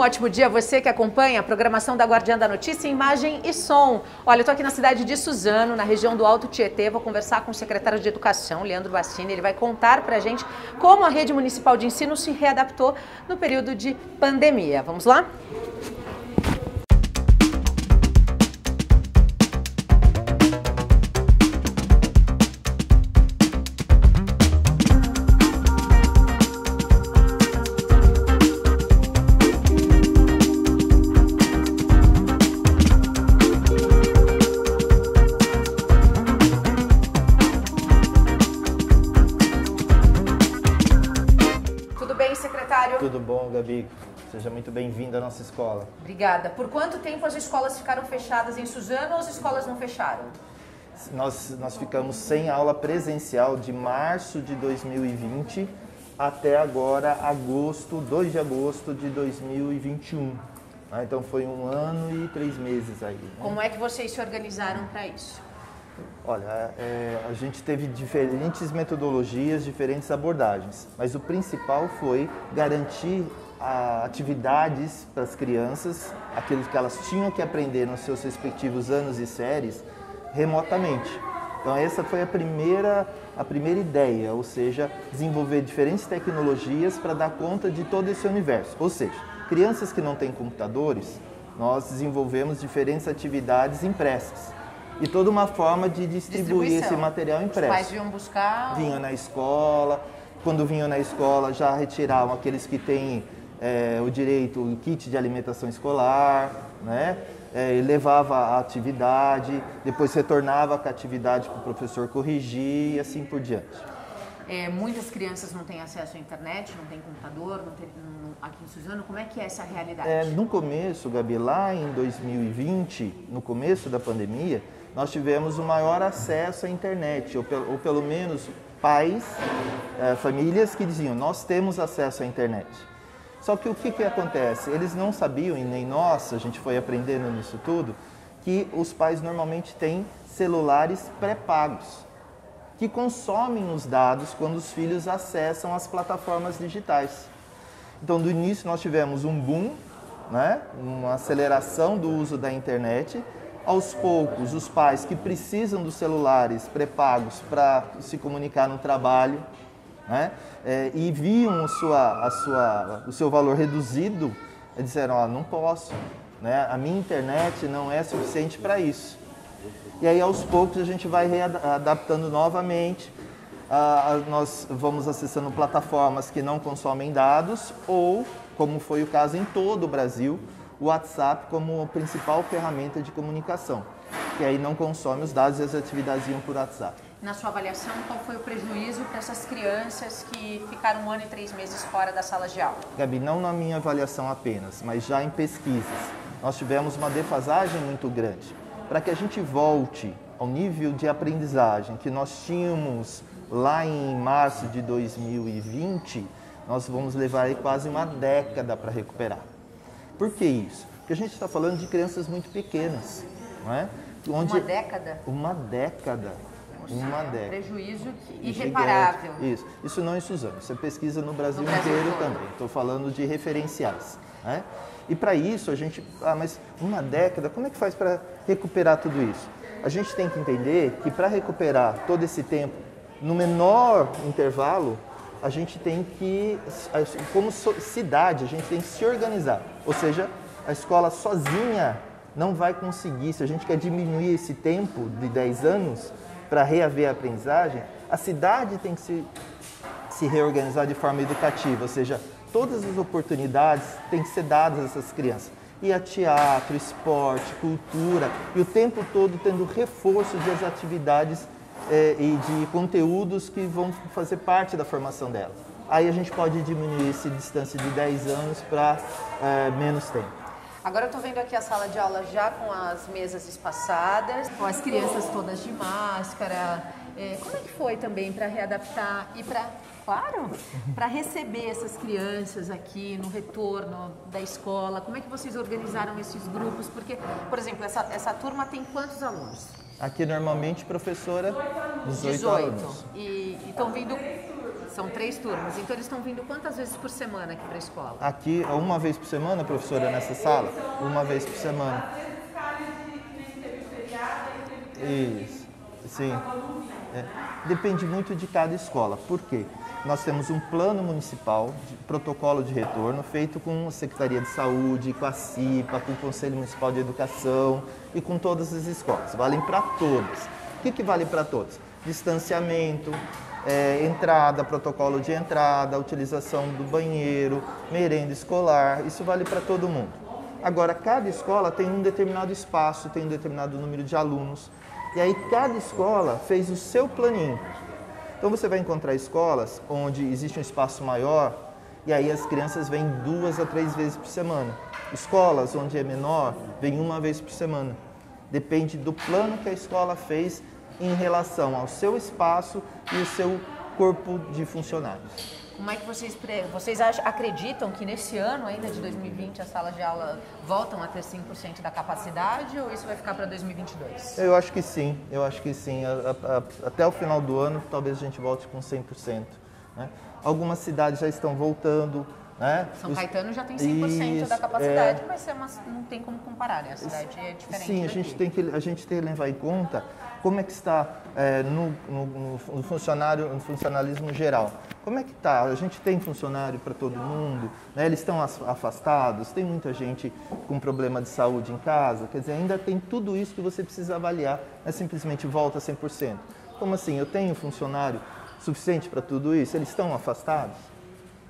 ótimo dia a você que acompanha a programação da Guardiã da Notícia, imagem e som. Olha, eu estou aqui na cidade de Suzano, na região do Alto Tietê, vou conversar com o secretário de Educação, Leandro Bassini. Ele vai contar para a gente como a rede municipal de ensino se readaptou no período de pandemia. Vamos lá? Tudo bom, Gabi? Seja muito bem-vinda à nossa escola. Obrigada. Por quanto tempo as escolas ficaram fechadas em Suzano ou as escolas não fecharam? Nós ficamos sem aula presencial de março de 2020 até agora, 2 de agosto de 2021. Então foi 1 ano e 3 meses aí. Né? Como é que vocês se organizaram para isso? Olha, a gente teve diferentes metodologias, diferentes abordagens, mas o principal foi garantir atividades para as crianças, aquilo que elas tinham que aprender nos seus respectivos anos e séries, remotamente. Então essa foi a primeira ideia, ou seja, desenvolver diferentes tecnologias para dar conta de todo esse universo. Ou seja, crianças que não têm computadores, nós desenvolvemos diferentes atividades impressas. E toda uma forma de distribuir esse material impresso. Os pais vinham buscar? Vinham na escola. Quando vinham na escola, já retiravam aqueles que têm o direito, o kit de alimentação escolar, né? E levava a atividade, depois retornava com a atividade para o professor corrigir e assim por diante. Muitas crianças não têm acesso à internet, não têm computador, aqui em Suzano. Como é que é essa realidade? No começo, Gabi, lá em 2020, no começo da pandemia, nós tivemos o maior acesso à internet, ou pelo menos pais, famílias que diziam, nós temos acesso à internet. Só que o que acontece? Eles não sabiam, e nem nós, a gente foi aprendendo nisso tudo, que os pais normalmente têm celulares pré-pagos, que consomem os dados quando os filhos acessam as plataformas digitais. Então, do início nós tivemos um boom, né? Uma aceleração do uso da internet. Aos poucos, os pais que precisam dos celulares pré-pagos para se comunicar no trabalho, né? E viam o seu valor reduzido, disseram, não posso, né? A minha internet não é suficiente para isso. E aí, aos poucos, a gente vai readaptando novamente. Nós vamos acessando plataformas que não consomem dados ou, como foi o caso em todo o Brasil, o WhatsApp como a principal ferramenta de comunicação, que aí não consome os dados e as atividades iam por WhatsApp. Na sua avaliação, qual foi o prejuízo para essas crianças que ficaram 1 ano e 3 meses fora das salas de aula? Gabi, não na minha avaliação apenas, mas já em pesquisas. Nós tivemos uma defasagem muito grande. Para que a gente volte ao nível de aprendizagem que nós tínhamos lá em março de 2020, nós vamos levar aí quase 1 década para recuperar. Por que isso? Porque a gente está falando de crianças muito pequenas, não é? Onde 1 década? 1 década. Uma década. Prejuízo irreparável. Isso não em Suzano, isso é pesquisa no Brasil inteiro também. Estou falando de referenciais, né? E para isso a gente, mas 1 década, como é que faz para recuperar tudo isso? A gente tem que entender que para recuperar todo esse tempo, no menor intervalo, a gente tem que, como cidade, a gente tem que se organizar. Ou seja, a escola sozinha não vai conseguir, se a gente quer diminuir esse tempo de 10 anos para reaver a aprendizagem, a cidade tem que se reorganizar de forma educativa, ou seja, todas as oportunidades têm que ser dadas a essas crianças. E a teatro, esporte, cultura, e o tempo todo tendo reforço das atividades e de conteúdos que vão fazer parte da formação dela. Aí a gente pode diminuir essa distância de 10 anos para menos tempo. Agora eu estou vendo aqui a sala de aula já com as mesas espaçadas, com as crianças todas de máscara. Como é que foi também para readaptar e para receber essas crianças aqui no retorno da escola? Como é que vocês organizaram esses grupos? Porque, por exemplo, essa turma tem quantos alunos? Aqui normalmente, professora, 18 alunos. E estão vindo São 3 turmas. Então eles estão vindo quantas vezes por semana aqui para a escola? Aqui, uma vez por semana, professora, nessa sala? Uma vez por semana. Isso, sim. Depende muito de cada escola. Por quê? Nós temos um plano municipal de protocolo de retorno feito com a Secretaria de Saúde, com a CIPA, com o Conselho Municipal de Educação e com todas as escolas. Valem para todas. O que vale para todas? Distanciamento, entrada, protocolo de entrada, utilização do banheiro, merenda escolar, isso vale para todo mundo. Agora, cada escola tem um determinado espaço, tem um determinado número de alunos, e aí cada escola fez o seu planinho. Então você vai encontrar escolas onde existe um espaço maior e aí as crianças vêm 2 a 3 vezes por semana. Escolas onde é menor, vem 1 vez por semana. Depende do plano que a escola fez em relação ao seu espaço e o seu corpo de funcionários. Como é que vocês acreditam que nesse ano ainda de 2020 as salas de aula voltam a ter 100% da capacidade ou isso vai ficar para 2022? Eu acho que sim, até o final do ano talvez a gente volte com 100%. Né? Algumas cidades já estão voltando. Né? São Caetano já tem 100% da capacidade, mas não tem como comparar, né? A cidade é diferente. Sim, a gente tem que levar em conta como é que está no funcionalismo geral. Como é que está? A gente tem funcionário para todo mundo, né? Eles estão afastados, tem muita gente com problema de saúde em casa, quer dizer, ainda tem tudo isso que você precisa avaliar, não é simplesmente volta 100%. Como assim? Eu tenho funcionário suficiente para tudo isso? Eles estão afastados?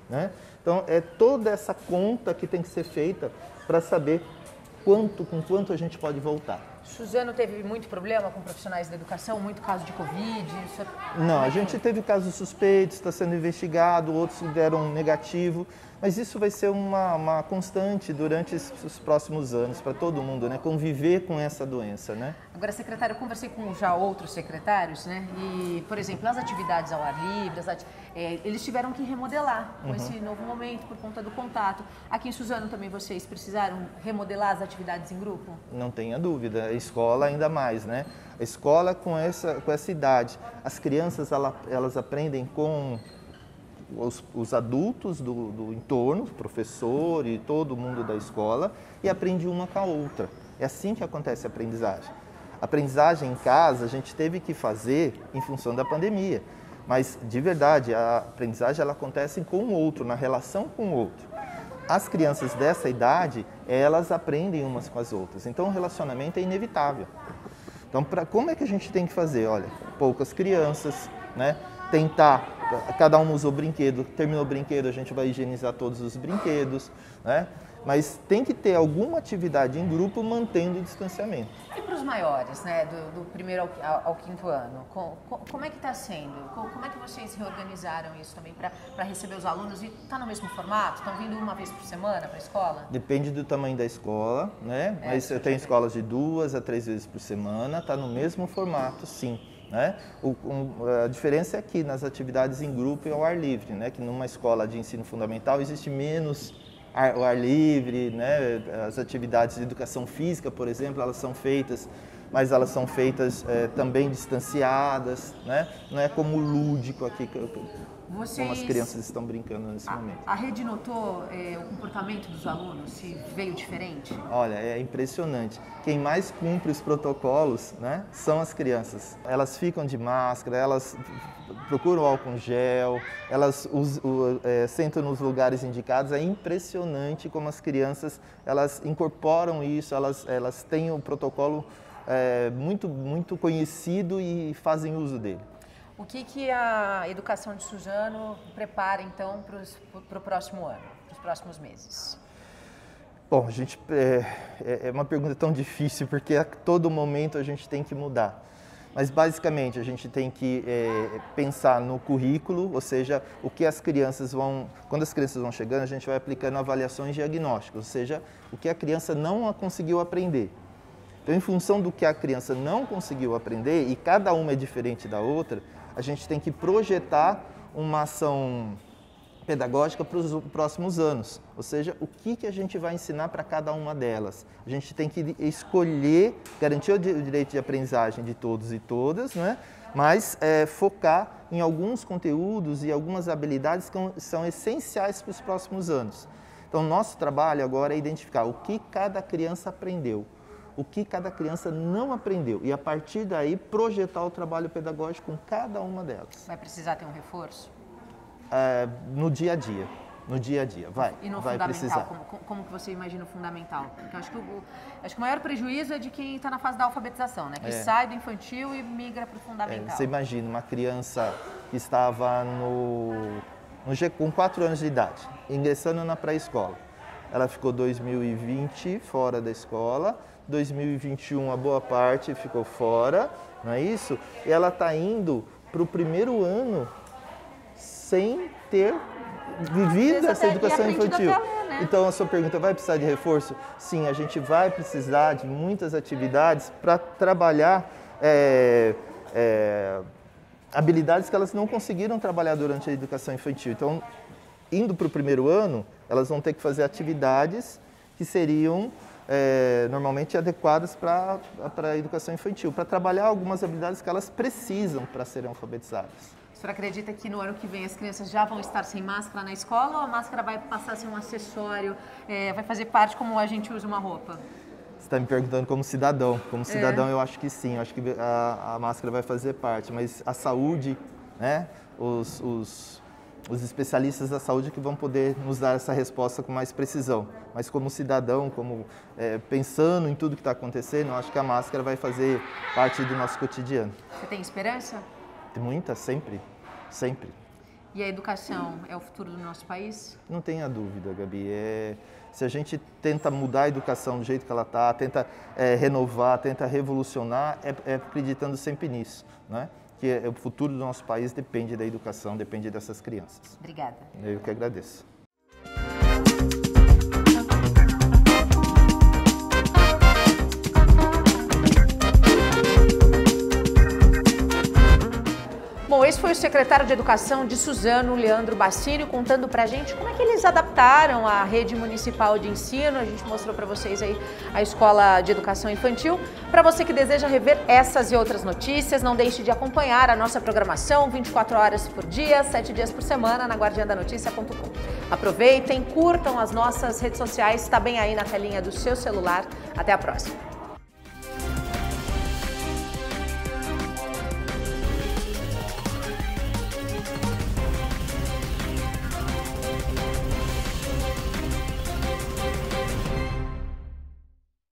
Né? Então, é toda essa conta que tem que ser feita para saber com quanto a gente pode voltar. Suzano teve muito problema com profissionais da educação, muito caso de Covid? Não, a gente teve casos suspeitos, está sendo investigado, outros deram negativo, mas isso vai ser uma constante durante os próximos anos para todo mundo, né? Conviver com essa doença, né? Agora, secretário, eu conversei com já outros secretários, né? E, por exemplo, as atividades ao ar livre, eles tiveram que remodelar com esse novo momento por conta do contato. Aqui em Suzano também vocês precisaram remodelar as atividades em grupo? Não tenha dúvida, a escola ainda mais, né? A escola com essa idade, as crianças elas aprendem com os adultos do entorno, professor e todo mundo da escola, e aprende uma com a outra. É assim que acontece a aprendizagem. A aprendizagem em casa a gente teve que fazer em função da pandemia, mas de verdade a aprendizagem ela acontece com o outro, na relação com o outro. As crianças dessa idade, elas aprendem umas com as outras, então o relacionamento é inevitável. Então, como é que a gente tem que fazer? Olha, poucas crianças, né? Tentar, cada um usou brinquedo, terminou o brinquedo, a gente vai higienizar todos os brinquedos, né? Mas tem que ter alguma atividade em grupo mantendo o distanciamento. E para os maiores, né, do primeiro ao 5º ano, como é que está sendo? Como é que vocês reorganizaram isso também para receber os alunos? E está no mesmo formato? Estão vindo 1 vez por semana para a escola? Depende do tamanho da escola, né? Mas eu tenho escolas de 2 a 3 vezes por semana, está no mesmo formato, sim. Né? A diferença é que nas atividades em grupo e ao ar livre, né? Que numa escola de ensino fundamental existe menos o ar livre, né? As atividades de educação física, por exemplo, elas são feitas, mas elas são feitas também distanciadas, né? Não é como o lúdico aqui, como as crianças estão brincando nesse momento. A rede notou o comportamento dos alunos, se veio diferente? Olha, é impressionante. Quem mais cumpre os protocolos, né, são as crianças. Elas ficam de máscara, elas procuram álcool gel, elas sentam nos lugares indicados. É impressionante como as crianças elas incorporam isso, elas têm o protocolo muito conhecido e fazem uso dele. O que a educação de Suzano prepara, então, para o próximo ano, para os próximos meses? Bom, é uma pergunta tão difícil, porque a todo momento a gente tem que mudar. Mas, basicamente, a gente tem que pensar no currículo, ou seja, quando as crianças vão chegando, a gente vai aplicando avaliações diagnósticas, ou seja, o que a criança não conseguiu aprender. Então, em função do que a criança não conseguiu aprender, e cada uma é diferente da outra, a gente tem que projetar uma ação pedagógica para os próximos anos. Ou seja, o que a gente vai ensinar para cada uma delas. A gente tem que escolher, garantir o direito de aprendizagem de todos e todas, né? mas focar em alguns conteúdos e algumas habilidades que são essenciais para os próximos anos. Então, nosso trabalho agora é identificar o que cada criança aprendeu, o que cada criança não aprendeu e, a partir daí, projetar o trabalho pedagógico com cada uma delas. Vai precisar ter um reforço? No dia a dia. No dia a dia, vai. E no vai fundamental, precisar. como que você imagina o fundamental? Porque eu acho que o maior prejuízo é de quem está na fase da alfabetização, né? Que sai do infantil e migra para o fundamental. Você imagina uma criança que estava com 4 anos de idade, ingressando na pré-escola. Ela ficou 2020 fora da escola, 2021 a boa parte ficou fora, não é isso? E ela está indo para o primeiro ano sem ter vivido essa educação infantil. Né? Então, a sua pergunta, vai precisar de reforço? Sim, a gente vai precisar de muitas atividades para trabalhar habilidades que elas não conseguiram trabalhar durante a educação infantil. Então, indo para o primeiro ano, elas vão ter que fazer atividades que seriam normalmente adequadas para a educação infantil, para trabalhar algumas habilidades que elas precisam para serem alfabetizadas. O senhor acredita que no ano que vem as crianças já vão estar sem máscara na escola ou a máscara vai passar a ser um acessório, vai fazer parte como a gente usa uma roupa? Você está me perguntando como cidadão. Como cidadão eu acho que sim, eu acho que a máscara vai fazer parte, mas a saúde, né, os especialistas da saúde que vão poder nos dar essa resposta com mais precisão. Mas como cidadão, pensando em tudo que está acontecendo, eu acho que a máscara vai fazer parte do nosso cotidiano. Você tem esperança? Muita, sempre. Sempre. E a educação é o futuro do nosso país? Não tenha dúvida, Gabi. Se a gente tenta mudar a educação do jeito que ela está, tenta renovar, tenta revolucionar, acreditando sempre nisso, né? Que o futuro do nosso país depende da educação, depende dessas crianças. Obrigada. Eu que agradeço. Bom, esse foi o secretário de Educação de Suzano, Leandro Bassini, contando pra gente como é que eles adaptaram a rede municipal de ensino. A gente mostrou para vocês aí a Escola de Educação Infantil. Para você que deseja rever essas e outras notícias, não deixe de acompanhar a nossa programação 24 horas por dia, 7 dias por semana na guardiandanoticia.com. Aproveitem, curtam as nossas redes sociais, está bem aí na telinha do seu celular. Até a próxima.